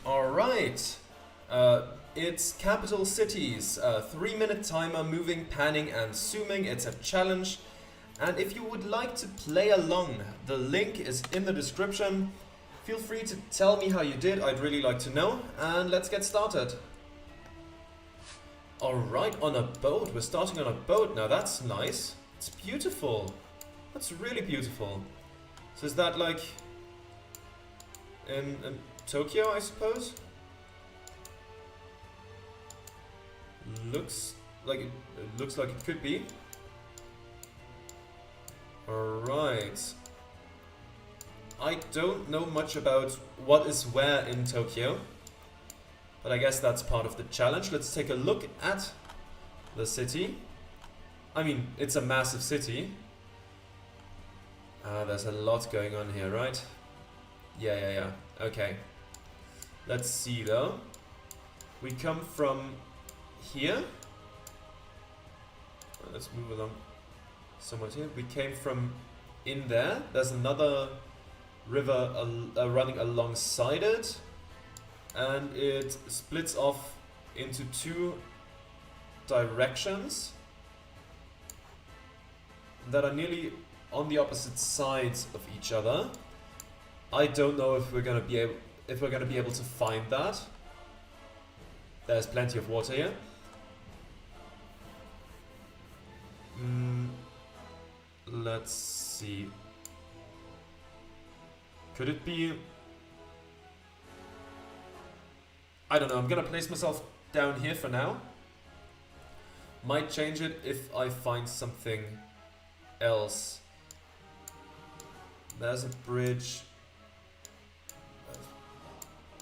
Alright. It's capital cities. 3 minute timer, moving, panning, and zooming. It's a challenge. And if you would like to play along, the link is in the description. Feel free to tell me how you did. I'd really like to know. And let's get started. Alright, on a boat. We're starting on a boat now. That's nice. It's beautiful. That's really beautiful. So is that like in Tokyo, I suppose? Looks like it could be. Alright. I don't know much about what is where in Tokyo, but I guess that's part of the challenge. Let's take a look at the city. I mean, it's a massive city. There's a lot going on here, right? Yeah. Okay. Let's see though. We come from here. Let's move along somewhat here. We came from in there. There's another river running alongside it, and it splits off into two directions that are nearly on the opposite sides of each other. I don't know if we're gonna be able to find that. There's plenty of water here. Let's see. Could it be? I don't know. I'm gonna place myself down here for now. Might change it if I find something else. There's a bridge.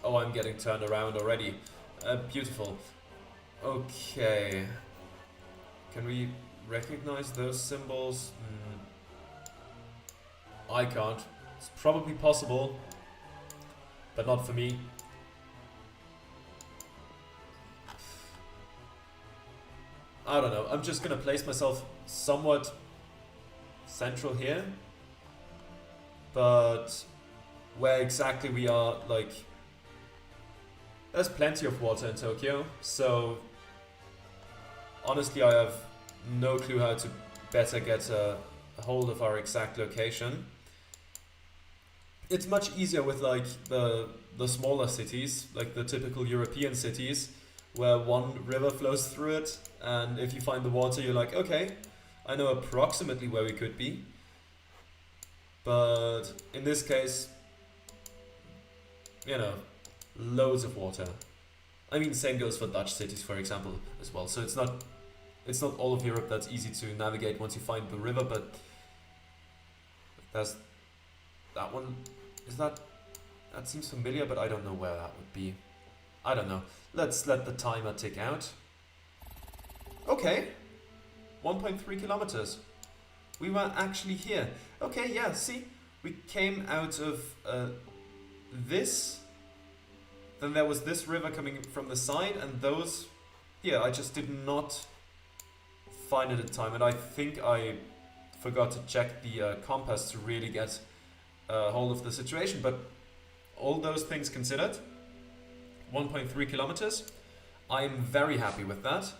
Oh, I'm getting turned around already. Beautiful. Okay. Can we recognize those symbols? I can't. It's probably possible, but not for me. I don't know. I'm just gonna place myself somewhat central here. But where exactly we are, like, there's plenty of water in Tokyo, so honestly I have no clue how to better get a hold of our exact location. It's much easier with like the smaller cities, like the typical European cities, where one river flows through it, and if you find the water you're like, okay, I know approximately where we could be. But in this case, you know, loads of water. I mean, same goes for Dutch cities, for example, as well. So it's not all of Europe that's easy to navigate once you find the river, but there's that one. That seems familiar, but I don't know where that would be. I don't know. Let's let the timer tick out. Okay, 1.3 kilometers. We were actually here. Okay, yeah, see? We came out of this. Then there was this river coming from the side, and those... Yeah, I just did not find it in time. And I think I forgot to check the compass to really get a hold of the situation. But all those things considered, 1.3 kilometers. I'm very happy with that.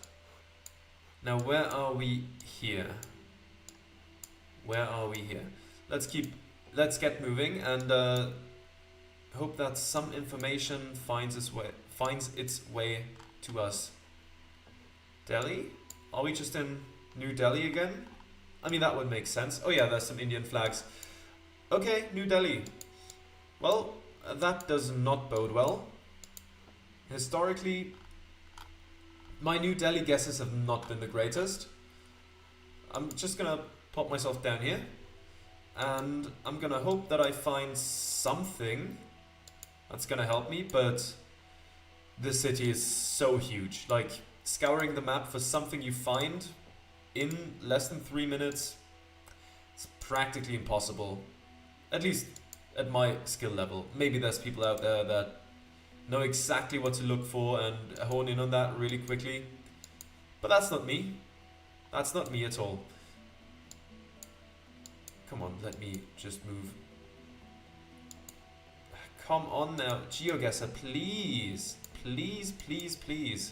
Now, where are we here? Where are we here? Let's get moving and hope that some information finds its way to us. Delhi? Are we just in New Delhi again? I mean, that would make sense. Oh yeah, there's some Indian flags. Okay, New Delhi. Well, that does not bode well. Historically, my New Delhi guesses have not been the greatest. I'm just gonna pop myself down here, and I'm gonna hope that I find something that's gonna help me, but this city is so huge. Like, scouring the map for something you find in less than 3 minutes, it's practically impossible. At least at my skill level. Maybe there's people out there that know exactly what to look for and hone in on that really quickly. But that's not me. That's not me at all. Come on, let me just move. Come on now, GeoGuessr, please. Please, please, please.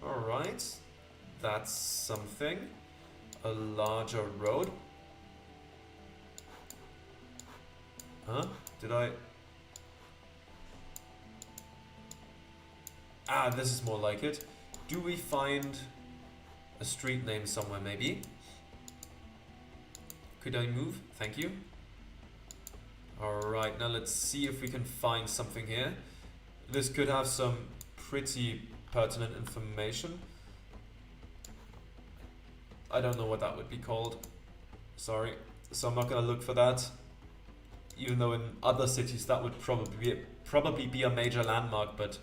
Alright. That's something. A larger road. Huh? Did I... Ah, this is more like it. Do we find a street name somewhere, maybe? Could I move? Thank you. Alright, now let's see if we can find something here. This could have some pretty pertinent information. I don't know what that would be called. Sorry. So I'm not gonna look for that. Even though in other cities that would probably be a major landmark, but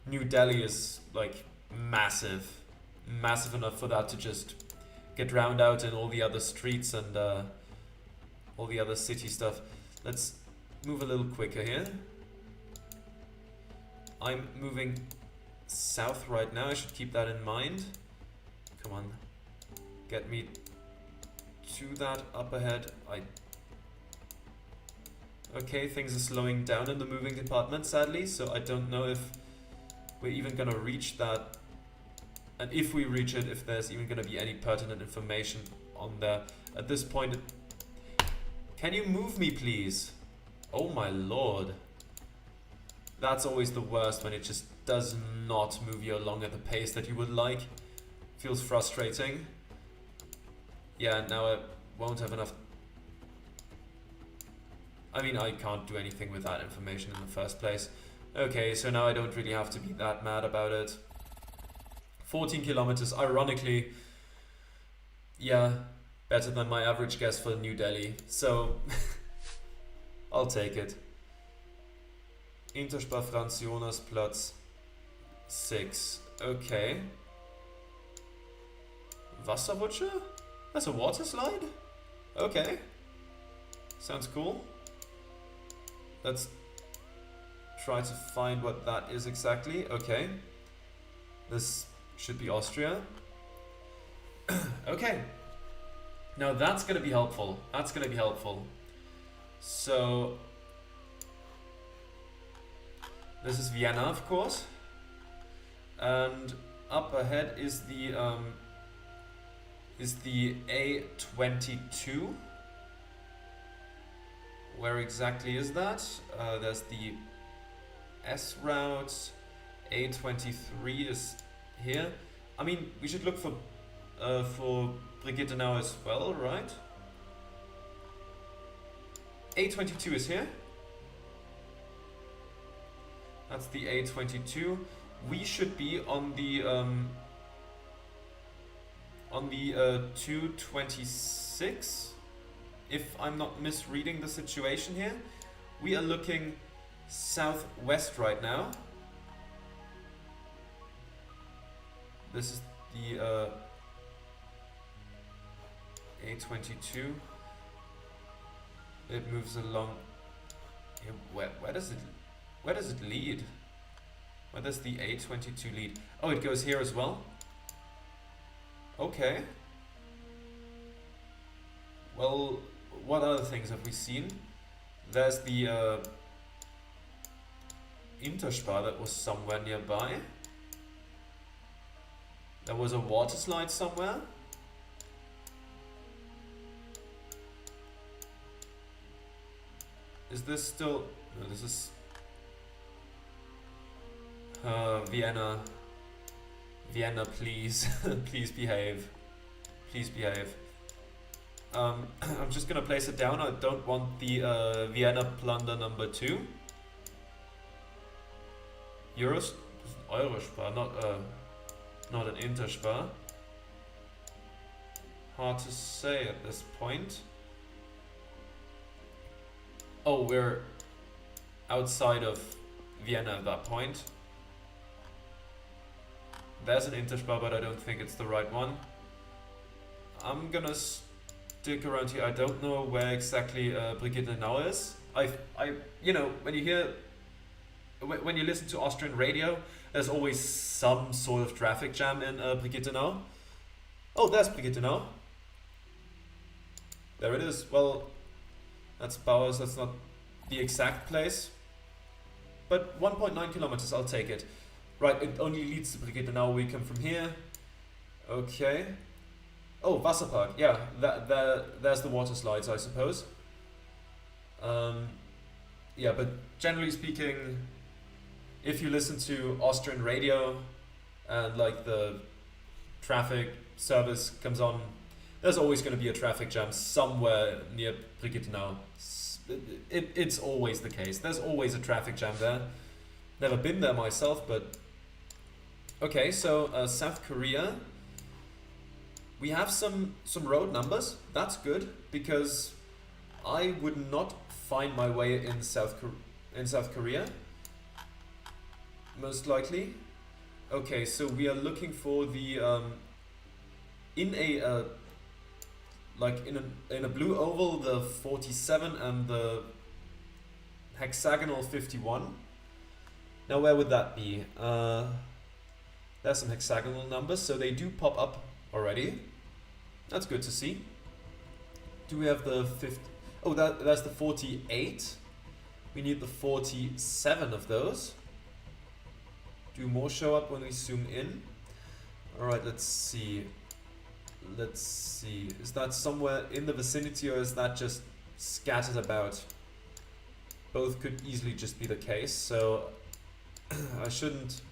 New Delhi is like massive. Massive enough for that to just get drowned out in all the other streets and all the other city stuff. Let's move a little quicker here. I'm moving south right now. I should keep that in mind. Come on. Get me to that up ahead. Okay, things are slowing down in the moving department, sadly, so I don't know if we're even gonna reach that. And if we reach it, if there's even gonna be any pertinent information on there. At this point, can you move me, please? Oh my lord. That's always the worst, when it just does not move you along at the pace that you would like. Feels frustrating. Yeah, now I won't have enough... I mean, I can't do anything with that information in the first place. Okay, so now I don't really have to be that mad about it. 14 kilometers, ironically, yeah, better than my average guess for New Delhi. So, I'll take it. Interspar Franz Jonas Platz 6. Okay. Wasserrutsche? That's a water slide? Okay. Sounds cool. Let's try to find what that is exactly. Okay. This should be Austria. Okay. Now that's going to be helpful. That's going to be helpful. So, this is Vienna, of course. And up ahead is the A22. Where exactly is that? There's the S route. A23 is here. I mean, we should look for Brigitte now as well, right? A22 is here. That's the A22. We should be on the 226. If I'm not misreading the situation here. We are looking southwest right now. This is the A22. It moves along. Where does it lead? Where does the A22 lead? Oh, it goes here as well. Okay. Well, what other things have we seen? There's the Interspar that was somewhere nearby. There was a water slide somewhere. Is this still... No, this is... Vienna. Vienna, please. Please behave. Please behave. I'm just gonna place it down. I don't want the Vienna plunder number 2. Eurospar, not an Interspar. Hard to say at this point. Oh, we're outside of Vienna at that point. There's an Interspar, but I don't think it's the right one. I'm gonna stick around here. I don't know where exactly Brigitte now is. You know, when you listen to Austrian radio, there's always some sort of traffic jam in Brigitte now. Oh, there's Brigitte now. There it is. Well, that's Bowers. That's not the exact place, but 1.9 kilometers, I'll take it. Right, it only leads to Brigitte. Now we come from here. Okay. Oh, Wasserpark. Yeah, there's the water slides, I suppose. Yeah, but generally speaking, if you listen to Austrian radio and like the traffic service comes on, there's always going to be a traffic jam somewhere near Brigitte now. It's always the case. There's always a traffic jam there. Never been there myself, but okay. So South Korea, we have some road numbers. That's good because I would not find my way in South Korea, most likely. Okay, so we are looking for the in a like in a blue oval, the 47 and the hexagonal 51. Now where would that be? There's some hexagonal numbers, so they do pop up already. That's good to see. Do we have the 50? Oh, that's the 48. We need the 47 of those. Do more show up when we zoom in? Alright, let's see. Let's see. Is that somewhere in the vicinity or is that just scattered about? Both could easily just be the case, so I shouldn't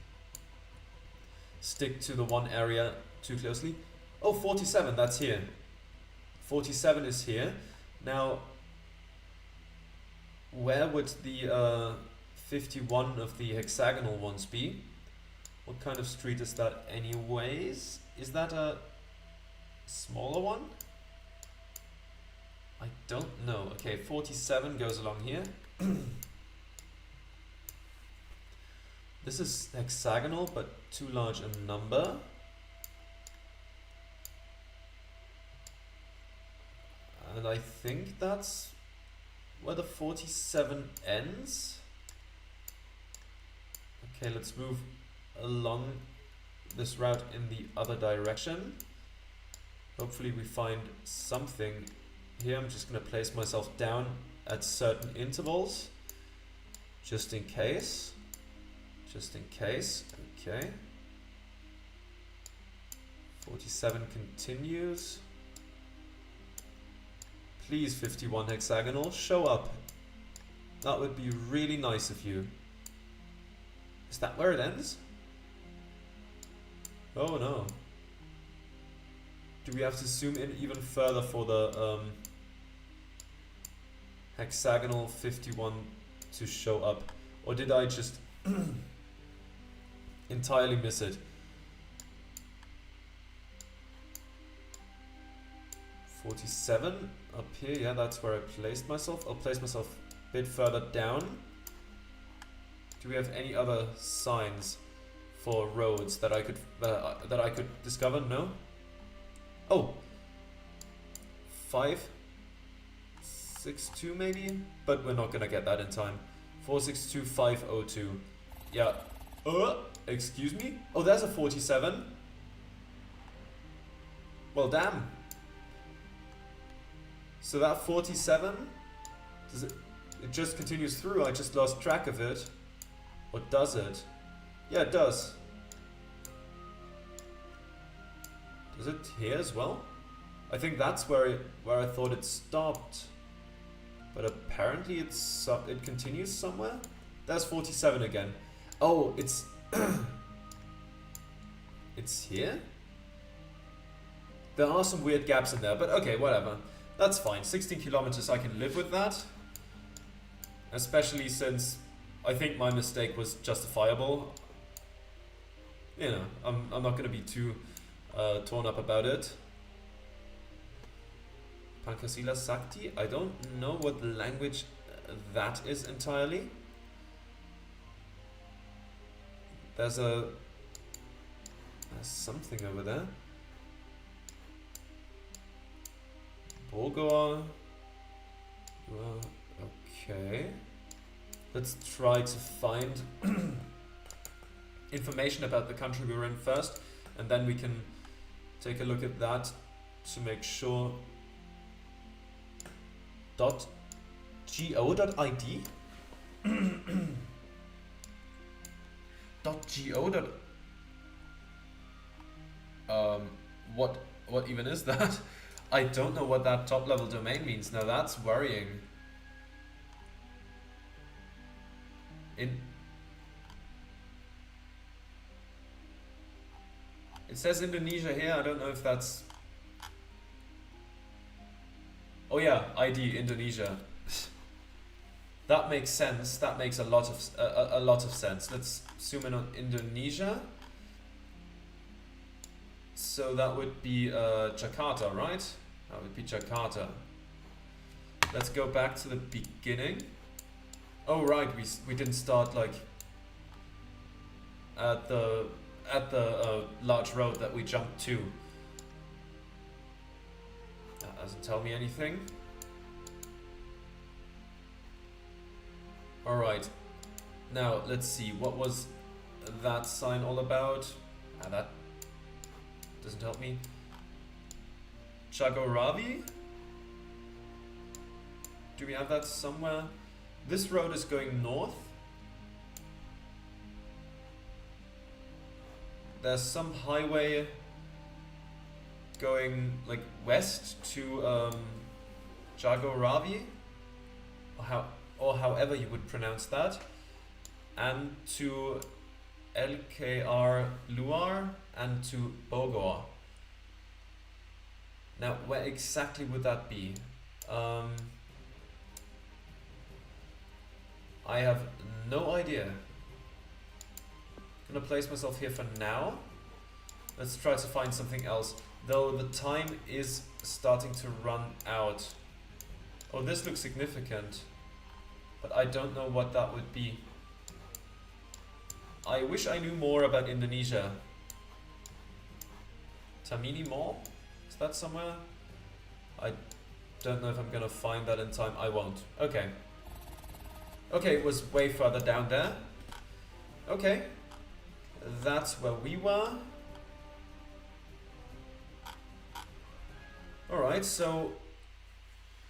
stick to the one area too closely. Oh, 47, that's here. 47 is here. Now, where would the 51 of the hexagonal ones be? What kind of street is that anyways? Is that a smaller one? I don't know. Okay, 47 goes along here. This is hexagonal, but too large a number. And I think that's where the 47 ends. Okay, let's move along this route in the other direction. Hopefully we find something here. I'm just going to place myself down at certain intervals, just in case. Just in case. Okay. 47 continues. Please, 51 hexagonal, show up. That would be really nice of you. Is that where it ends? Oh no. Do we have to zoom in even further for the hexagonal 51 to show up? Or did I just entirely miss it? 47 up here, yeah, that's where I placed myself. I'll place myself a bit further down. Do we have any other signs for roads that I could discover? No. Oh, 562 maybe, but we're not gonna get that in time. 462502. Yeah. Excuse me. Oh, there's a 47. Well, damn. So that 47, does it just continues through? I just lost track of it. Or does it? Yeah, it does. Does it here as well? I think that's where I thought it stopped. But apparently it continues somewhere. There's 47 again. Oh, it's it's here? There are some weird gaps in there, but okay, whatever. That's fine. 16 kilometers, I can live with that. Especially since I think my mistake was justifiable. You know, I'm not going to be too torn up about it. Pankasila Sakti? I don't know what language that is entirely. There's something over there. Bogoa. Okay. Let's try to find information about the country we're in first, and then we can take a look at that to make sure. .go.id? .go. What even is that? I don't know what that top level domain means. Now that's worrying. It says Indonesia here. I don't know if that's. Oh yeah, ID Indonesia. That makes sense. That makes a lot of sense. Let's zoom in on Indonesia. So that would be Jakarta, right? That would be Jakarta. Let's go back to the beginning. Oh right, we didn't start like at the large road that we jumped to. That doesn't tell me anything. All right. Now let's see. What was that sign all about? That doesn't help me. Jagoravi? Do we have that somewhere? This road is going north. There's some highway going like west to Jagoravi, or however you would pronounce that, and to LKR Luar and to Bogor. Now, where exactly would that be? I have no idea. Gonna place myself here for now. Let's try to find something else. Though the time is starting to run out. Oh, this looks significant. But I don't know what that would be. I wish I knew more about Indonesia. Tamini Mall? Is that somewhere? I don't know if I'm gonna find that in time. I won't. Okay. Okay, it was way further down there. Okay. That's where we were. Alright, so...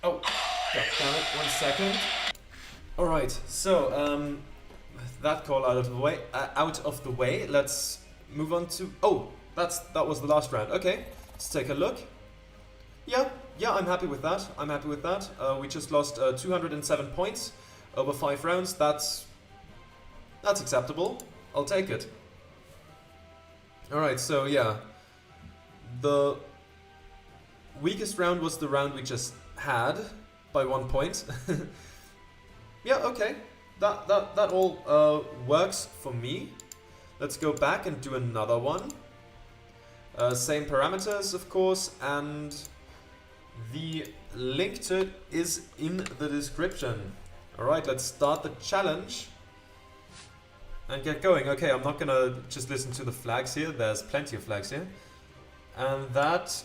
Oh, God damn it, 1 second. Alright, so, that call out of the way, let's move on to... Oh, that was the last round. Okay, let's take a look. Yeah, I'm happy with that. We just lost 207 points over 5 rounds. That's acceptable. I'll take it. Alright, so yeah. The weakest round was the round we just had by 1 point. Yeah, okay. That all works for me. Let's go back and do another one. Same parameters, of course, and the link to it is in the description. Alright, let's start the challenge and get going. Okay, I'm not gonna just listen to the flags here. There's plenty of flags here. And that...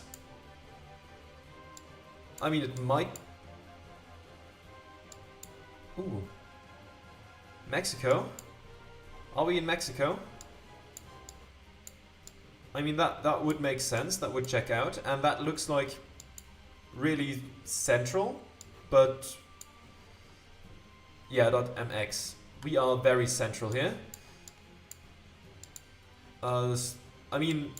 I mean, it might... Ooh. Mexico? Are we in Mexico? I mean, that would make sense. That would check out. And that looks like really central. But... yeah, .mx. We are very central here. I mean...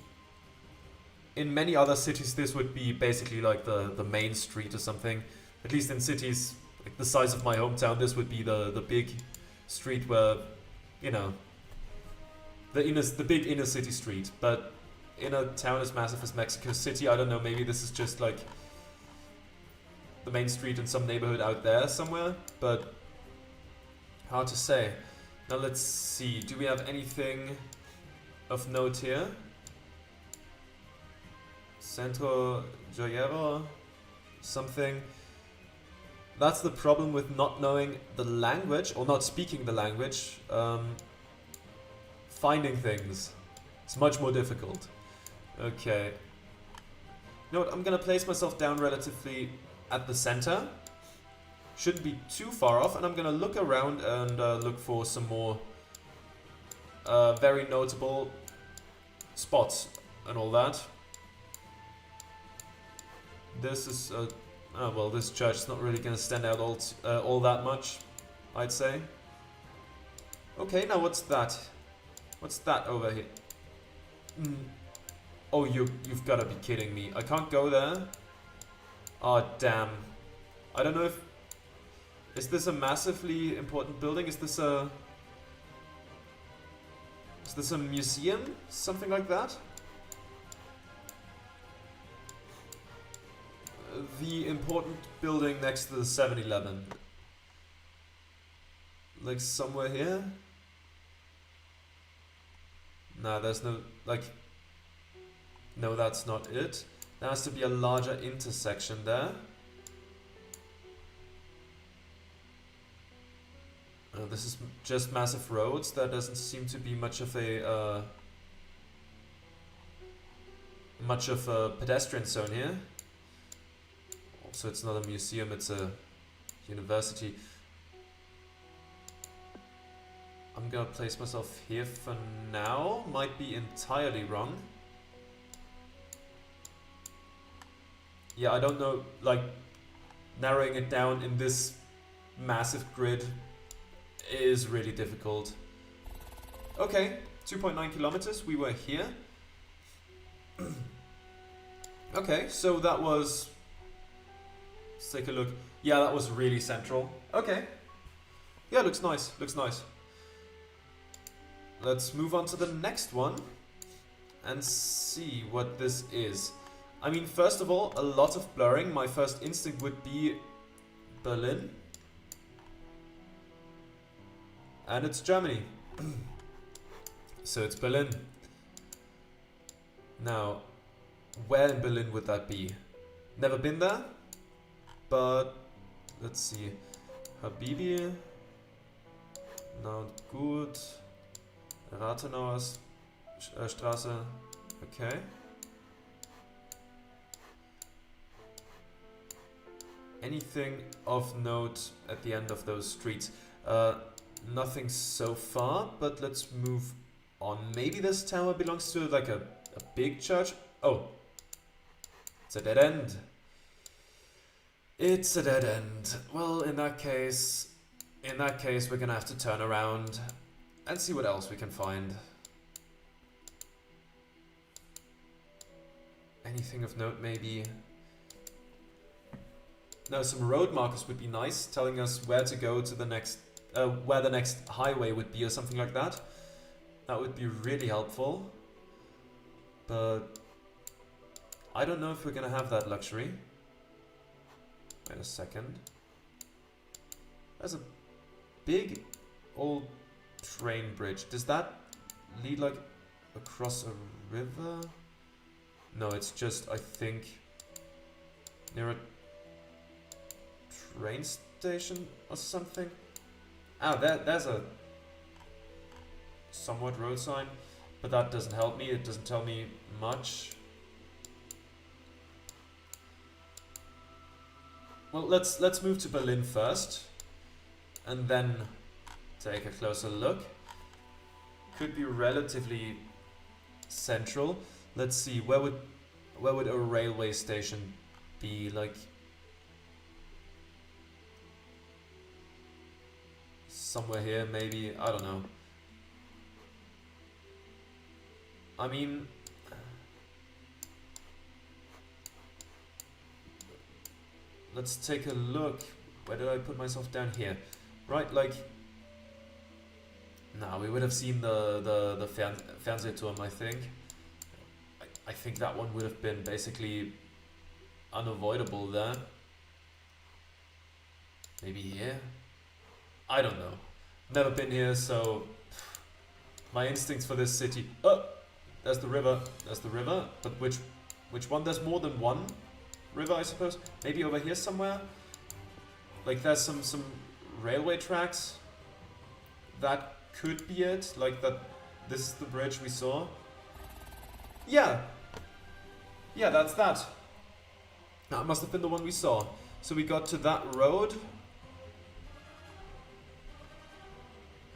in many other cities, this would be basically like the main street or something. At least in cities like the size of my hometown, this would be the big street where, you know, the big inner city street. But in a town as massive as Mexico City, I don't know, maybe this is just like the main street in some neighborhood out there somewhere. But hard to say. Now let's see, do we have anything of note here? Centro Joyero, something. That's the problem with not knowing the language, or not speaking the language. Finding things. It's much more difficult. Okay. You know what, I'm gonna place myself down relatively at the center. Shouldn't be too far off, and I'm gonna look around and look for some more very notable spots and all that. This is, Oh, well, this church is not really gonna stand out all that much, I'd say. Okay, now what's that? What's that over here? Oh, you've gotta be kidding me. I can't go there? Oh, damn. I don't know if... Is this a massively important building? Is this a museum? Something like that? The important building next to the 7-Eleven. Like somewhere here? Nah, there's no... Like... No, that's not it. There has to be a larger intersection there. This is just massive roads. There doesn't seem to be much of a pedestrian zone here. Also, it's not a museum; it's a university. I'm gonna place myself here for now. Might be entirely wrong. Yeah, I don't know. Like narrowing it down in this massive grid is really difficult. Okay, 2.9 kilometers, we were here. Okay, so that was... Let's take a look. Yeah, that was really central. Okay. Yeah, looks nice, looks nice. Let's move on to the next one and see what this is. I mean, first of all, a lot of blurring. My first instinct would be Berlin. And it's Germany. So it's Berlin. Now, where in Berlin would that be? Never been there, but let's see. Habibi, not gut. Rathenauer Straße, okay. Anything of note at the end of those streets? Nothing so far, but let's move on. Maybe this tower belongs to like a big church. Oh, it's a dead end. It's a dead end. Well, in that case, we're gonna have to turn around and see what else we can find. Anything of note, maybe? Now, some road markers would be nice, telling us where to go to the next, where the next highway would be or something like that. That would be really helpful. But I don't know if we're gonna have that luxury. Wait a second. There's a big old train bridge. Does that lead like across a river? No, it's just, I think, near a train station or something. Ah, there's a somewhat road sign, but that doesn't help me. It doesn't tell me much. Well, let's move to Berlin first, and then take a closer look. Could be relatively central. Let's see, where would a railway station be? Like somewhere here, maybe. I don't know. I mean, let's take a look. Where did I put myself down here? Right, like. No, we would have seen the Fernsehturm, I think. I think that one would have been basically unavoidable there. Maybe here? I don't know. Never been here, so my instincts for this city. Oh, there's the river. There's the river. But which one? There's more than one river, I suppose. Maybe over here somewhere. Like there's some railway tracks. That could be it. Like that. This is the bridge we saw. Yeah. Yeah, that's that. That must have been the one we saw. So we got to that road.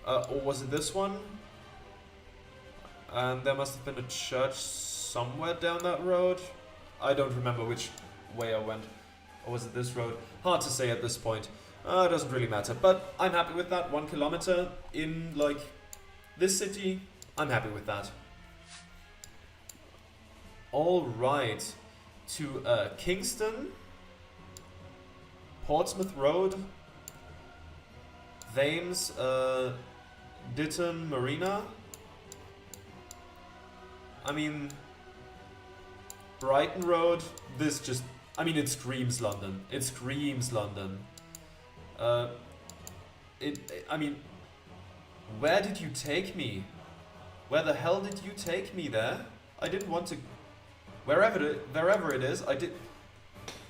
Or was it this one? And there must have been a church somewhere down that road. I don't remember which way I went. Or was it this road? Hard to say at this point. It doesn't really matter. But I'm happy with that. 1 kilometer in, like, this city. I'm happy with that. Alright. To Kingston. Portsmouth Road. Thames. Ditton Marina. I mean... Brighton Road. This just... I mean, it screams London. It screams London. I mean, where did you take me? Where the hell did you take me there? I didn't want to... Wherever it is, I did...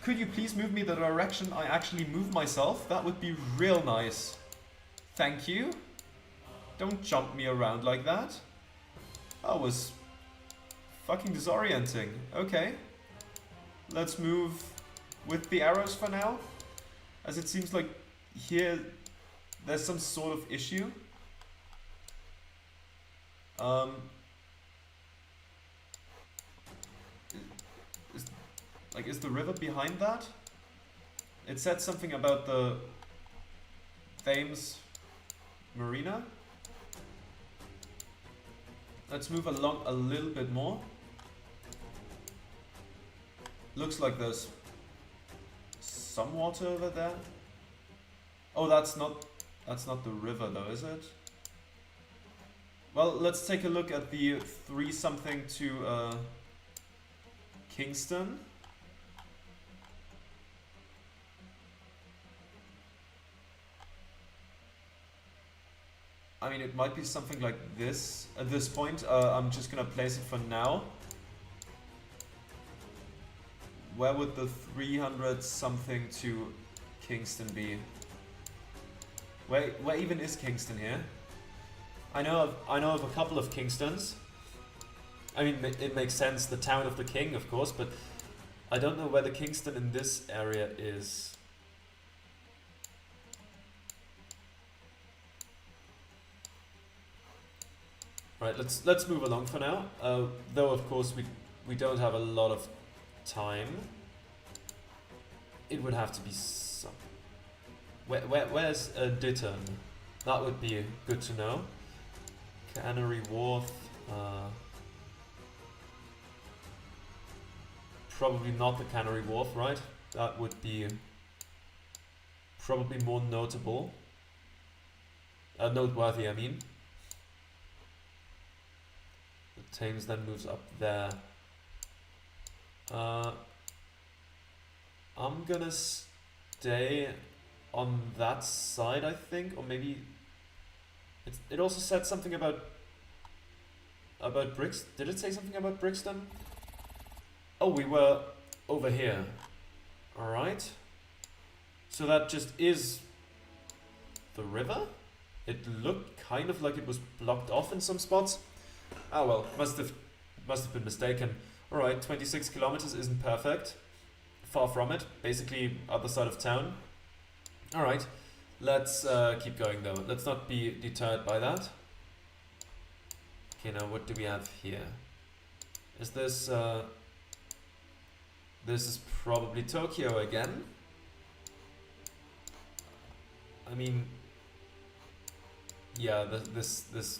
Could you please move me the direction I actually move myself? That would be real nice. Thank you. Don't jump me around like that. That was fucking disorienting. Okay. Let's move with the arrows for now. As it seems like here there's some sort of issue. Is the river behind that? It said something about the Thames Marina. Let's move along a little bit more. Looks like there's some water over there. Oh, that's not the river though, is it? Well, let's take a look at the 3 something to Kingston. I mean, it might be something like this at this point. I'm just gonna place it for now. Where would the 300 something to Kingston be? Where even is Kingston here? I know of a couple of Kingstons. I mean, it makes sense, the town of the king, of course, but I don't know where the Kingston in this area is. Right, let's move along for now. Though of course we don't have a lot of time. It would have to be some. Where's Ditton? That would be good to know. Canary Wharf. Probably not the Canary Wharf, right? That would be probably more notable. Noteworthy, I mean. The Thames then moves up there. I'm gonna stay on that side, I think, or maybe it also said something about Brix. Did it say something about Brixton? Oh, we were over here. All right. So that just is the river. It looked kind of like it was blocked off in some spots. Oh well, must have been mistaken. All right, 26 kilometers isn't perfect. Far from it. Basically, other side of town. All right, let's keep going though. Let's not be deterred by that. Okay, now what do we have here? Is this? This is probably Tokyo again. I mean, yeah, this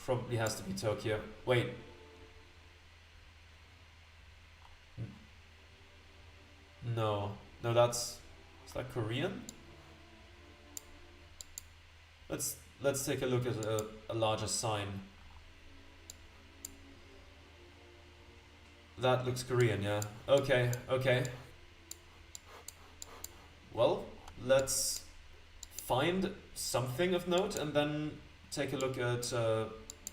probably has to be Tokyo. Wait. No, is that Korean? Let's take a look at a larger sign. That looks Korean, yeah. Okay. Well, let's find something of note and then take a look at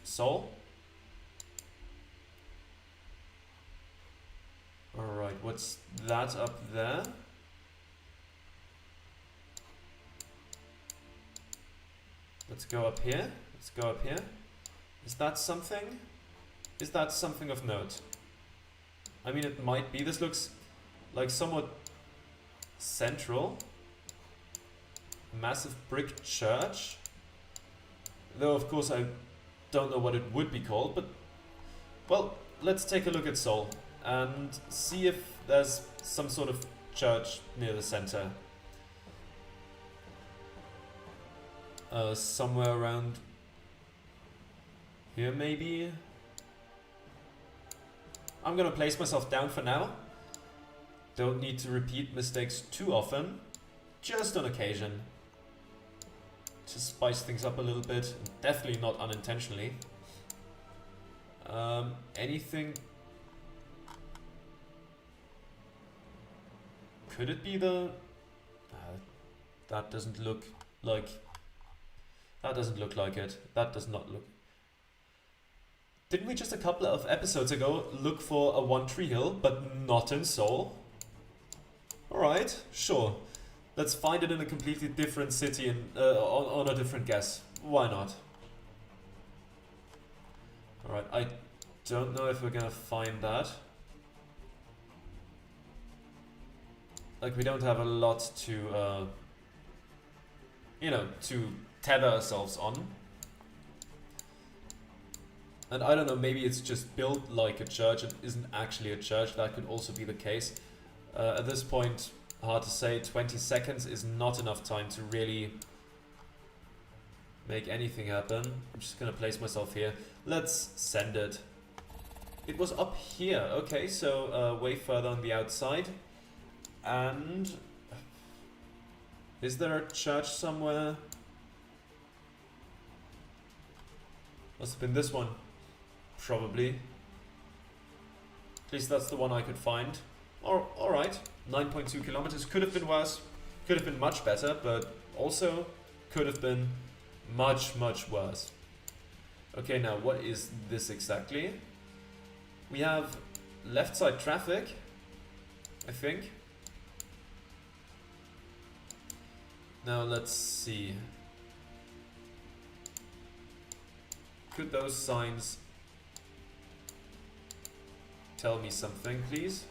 Seoul. Alright, what's that up there? Let's go up here. Is that something? Is that something of note? I mean, it might be. This looks like somewhat central. Massive brick church. Though, of course, I don't know what it would be called, but... Well, let's take a look at Seoul and see if there's some sort of church near the center. Somewhere around here, maybe. I'm gonna place myself down for now. Don't need to repeat mistakes too often. Just on occasion. To spice things up a little bit. Definitely not unintentionally. Anything... Could it be the... that doesn't look like... That doesn't look like it. That does not look... Didn't we just a couple of episodes ago look for a one tree hill, but not in Seoul? Alright, sure. Let's find it in a completely different city and on a different guess. Why not? Alright, I don't know if we're gonna find that. Like, we don't have a lot to, you know, to tether ourselves on. And I don't know, maybe it's just built like a church. It isn't actually a church. That could also be the case. At this point, hard to say. 20 seconds is not enough time to really make anything happen. I'm just gonna place myself here. Let's send it. It was up here. Okay, so way further on the outside. And is there a church somewhere? Must have been this one. Probably. At least that's the one I could find. Alright, 9.2 kilometers. Could have been worse. Could have been much better, but also could have been much, much worse. Okay, now what is this exactly? We have left side traffic, I think. Now let's see. Could those signs tell me something, please?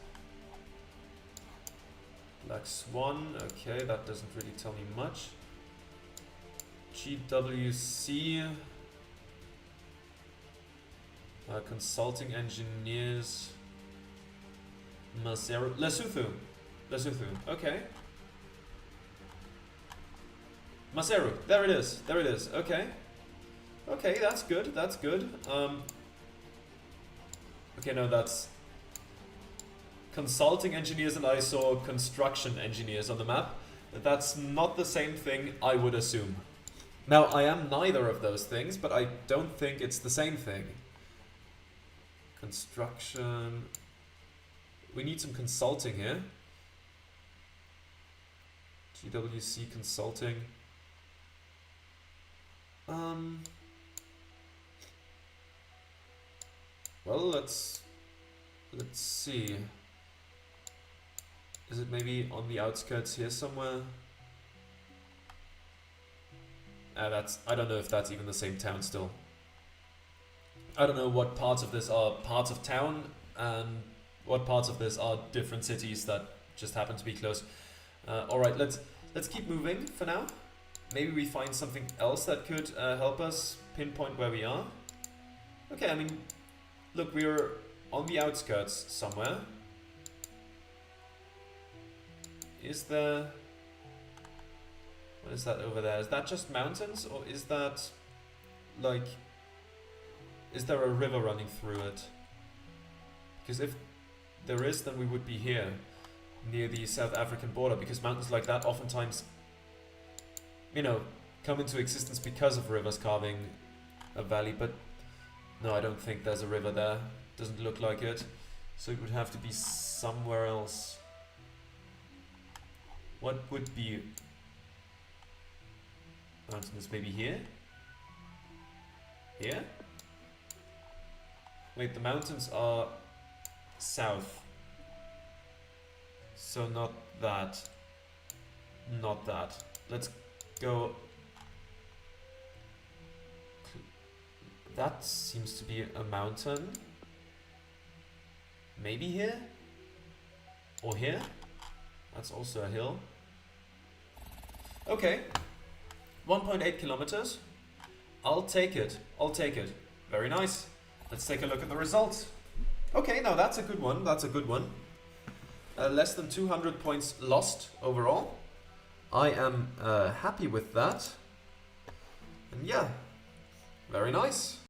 Black Swan, okay, that doesn't really tell me much. GWC, consulting engineers, Lesotho, okay. Maseru, there it is, okay. Okay, that's good, okay, no, that's consulting engineers, and I saw construction engineers on the map. That's not the same thing, I would assume. Now, I am neither of those things, but I don't think it's the same thing. Construction... We need some consulting here. GWC consulting. Well, let's see. Is it maybe on the outskirts here somewhere? I don't know if that's even the same town still. I don't know what parts of this are parts of town and what parts of this are different cities that just happen to be close. Alright, let's keep moving for now. Maybe we find something else that could help us pinpoint where we are. Okay, I mean, look, we're on the outskirts somewhere. Is there... What is that over there? Is that just mountains, or is that, like... Is there a river running through it? Because if there is, then we would be here, near the South African border, because mountains like that oftentimes, you know, come into existence because of rivers carving a valley, but no, I don't think there's a river there. Doesn't look like it. So it would have to be somewhere else. What would be mountains? Maybe here? Here? Wait, the mountains are south. So not that. Not that. Let's go. That seems to be a mountain. Maybe here? Or here? That's also a hill. Okay. 1.8 kilometers. I'll take it. I'll take it. Very nice. Let's take a look at the results. Okay, now that's a good one. That's a good one. less than 200 points lost overall. I am happy with that. And yeah, very nice.